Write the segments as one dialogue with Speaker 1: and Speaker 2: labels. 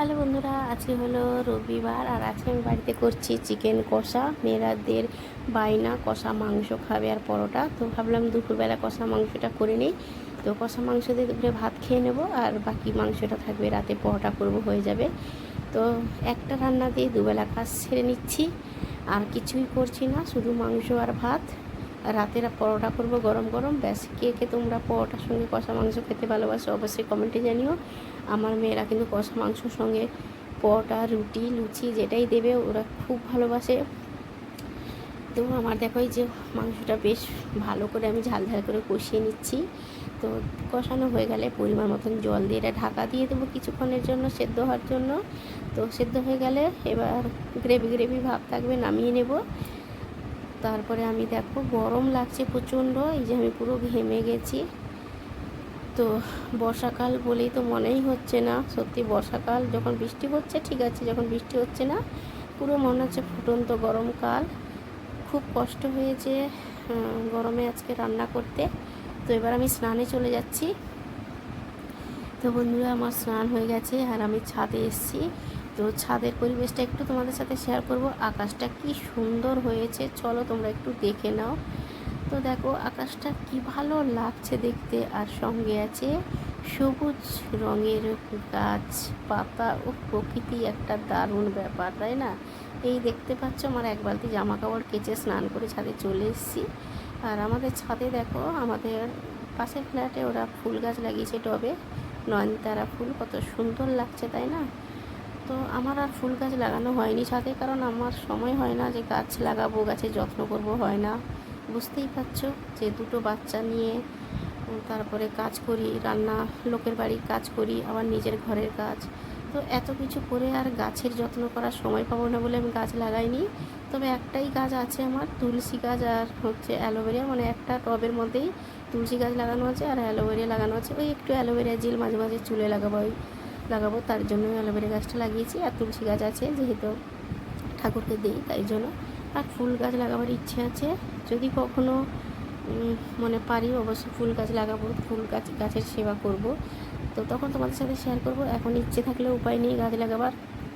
Speaker 1: Hello বন্ধুরা, আজকে হলো রবিবার আর আজকে আমি বাড়িতে করছি চিকেন কষা। মেয়েরাদের বায়না কষা মাংস খাবে আর পরোটা, তো ভাবলাম দুপুরবেলা কষা মাংসটা করে নিই। তো কষা মাংস দিয়ে দুপুরে ভাত খেয়ে নেব আর বাকি মাংসটা থাকবে, রাতে পরোটা করব, হয়ে যাবে। তো একটা রান্না দিয়ে দুবেলা কাজ ছেড়ে নিচ্ছি, আর কিছুই করছি না, শুধু মাংস আর ভাত। রাতের পরোটা করব গরম গরম, ব্যাস। কে কে তোমরা পরোটার সঙ্গে কষা মাংস খেতে ভালোবাসো অবশ্যই কমেন্টে জানিও। আমার মেয়েরা কিন্তু কষা মাংসর সঙ্গে পরোটা, রুটি, লুচি যেটাই দেবে ওরা খুব ভালোবাসে। তো আমার দেখো এই যে মাংসটা বেশ ভালো করে আমি ঝাল ঝাল করে কষিয়ে নিচ্ছি। তো কষানো হয়ে গেলে পরিমাণ মতন জল দিয়ে এটা ঢাকা দিয়ে দেবো কিছুক্ষণের জন্য সেদ্ধ হওয়ার জন্য। তো সেদ্ধ হয়ে গেলে এবার গ্রেভি গ্রেভি ভাব থাকবে, নামিয়ে নেব। তারপরে আমি দেখো গরম লাগছে প্রচণ্ড, এই যে আমি পুরো ঘেমে গেছি। তো বর্ষাকাল বলেই তো মনেই হচ্ছে না সত্যি বর্ষাকাল। যখন বৃষ্টি হচ্ছে ঠিক আছে, যখন বৃষ্টি হচ্ছে না পুরো মনে হচ্ছে ফুটন্ত গরমকাল। খুব কষ্ট হয়েছে গরমে আজকে রান্না করতে। তো এবার আমি স্নানে চলে যাচ্ছি। তো বন্ধুরা, আমার স্নান হয়ে গেছে আর আমি ছাদে এসেছি। তো ছাদের পরিবেশটা একটু তোমাদের সাথে শেয়ার করব। আকাশটা কি সুন্দর হয়েছে, চলো তোমরা একটু দেখে নাও। তো দেখো আকাশটা কি ভালো লাগছে দেখতে, আর সঙ্গে আছে সবুজ রঙের গাছ পাতা ও প্রকৃতি, একটা দারুণ ব্যাপার, তাই না? এই দেখতে পাচ্ছ আমার এক বালতি জামা কাপড় কেচে স্নান করে ছাদে চলে এসেছি। আর আমাদের ছাদে দেখো, আমাদের পাশের ফ্ল্যাটে ওরা ফুল গাছ লাগিয়েছে টবে, নয়নতারা ফুল, কত সুন্দর লাগছে তাই না? তো আমার আর ফুল গাছ লাগানো হয়নি ছাদে, কারণ আমার সময় হয় না যে গাছ লাগাবো, গাছের যত্ন করব, হয় না। বুঝতেই পারছো যে দুটো বাচ্চা নিয়ে তারপরে কাজ করি, রান্না, লোকের বাড়ির কাজ করি, আবার নিজের ঘরের কাজ। তো এত কিছু করে আর গাছের যত্ন করার সময় পাবো না বলে আমি গাছ লাগাইনি। তবে একটাই গাছ আছে আমার, তুলসী গাছ আর হচ্ছে অ্যালোভেরা, মানে একটা টবের মধ্যেই তুলসী গাছ লাগানো আছে আর অ্যালোভেরা লাগানো আছে। ওই একটু অ্যালোভেরা জেল মাঝে মাঝে চুলে লাগাবো তার জন্য অ্যালোভেরা গাছটা লাগিয়েছি। আর তুলসী গাছ আছে যেহেতু ঠাকুরকে দিই তাই জন্য। আর ফুল গাছ লাগাবার ইচ্ছে আছে, যদি কখনো মানে পারি অবশ্যই ফুল গাছ লাগাবো, গাছের সেবা করব। তো তখন তোমাদের সাথে শেয়ার করব। এখন ইচ্ছে থাকলে উপায় নেই, গাছ লাগাবার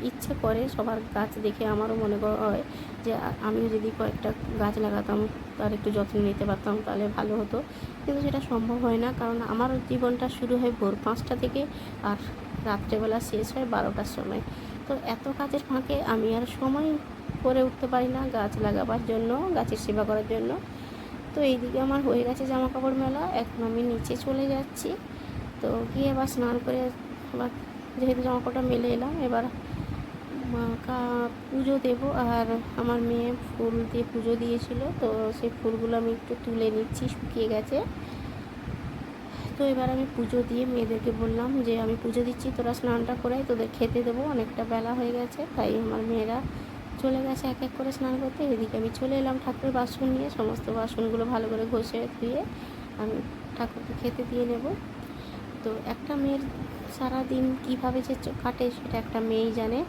Speaker 1: ইচ্ছে করে সবার গাছ দেখে আমারও মনে হয় যে আমিও যদি কয়েকটা গাছ লাগাতাম, তার একটু যত্ন নিতে পারতাম তাহলে ভালো হতো। কিন্তু সেটা সম্ভব হয় না, কারণ আমার জীবনটা শুরু হয় ভোর 5টা থেকে আর রাত্রেবেলা শেষ হয় 12টার সময়। তো এত কাজের ফাঁকে আমি আর সময় করে উঠতে পারি না গাছ লাগাবার জন্য, গাছের সেবা করার জন্য। তো এইদিকে আমার হয়ে গেছে জামা কাপড় মেলা, এখন আমি নিচে চলে যাচ্ছি। তো গিয়ে এবার স্নান করে আবার যেহেতু জামা কাপড়টা মেলে এলাম, এবার পুজো দেবো। আর আমার মেয়ে ফুল দিয়ে পুজো দিয়েছিল, তো সেই ফুলগুলো আমি একটু তুলে নিচ্ছি, শুকিয়ে গেছে। তো এবার আমি পুজো দিয়ে মেয়েদেরকে বললাম যে আমি পুজো দিচ্ছি, তোরা স্নানটা করে তোদের খেতে দেবো, অনেকটা বেলা হয়ে গেছে। তাই আমার মেয়েরা চলে গেছে এক এক করে স্নান করতে। এদিকে আমি চলে এলাম ঠাকুরের বাসন নিয়ে, সমস্ত বাসনগুলো ভালো করে ঘষে ধুয়ে আমি ঠাকুরকে খেতে দিয়ে নেব। তো একটা মেয়ের সারাদিন কীভাবে যে কাটে সেটা একটা মেয়েই জানে।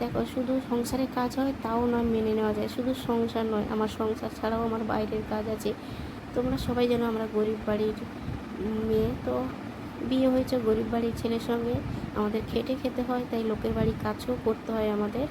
Speaker 1: দেখো শুধু সংসারে কাজ হয় তাও নয়, মেনে নেওয়া যায়, শুধু সংসার নয়, আমার সংসার ছাড়াও আমার বাইরের কাজ আছে। তোমরা সবাই জানো আমরা গরিব বাড়ির মেয়ে, তো বিয়ে হয়েছে গরিব বাড়ির ছেলের সঙ্গে, আমাদের খেটে খেতে হয়, তাই লোকের বাড়ি কাজও করতে হয় আমাদের।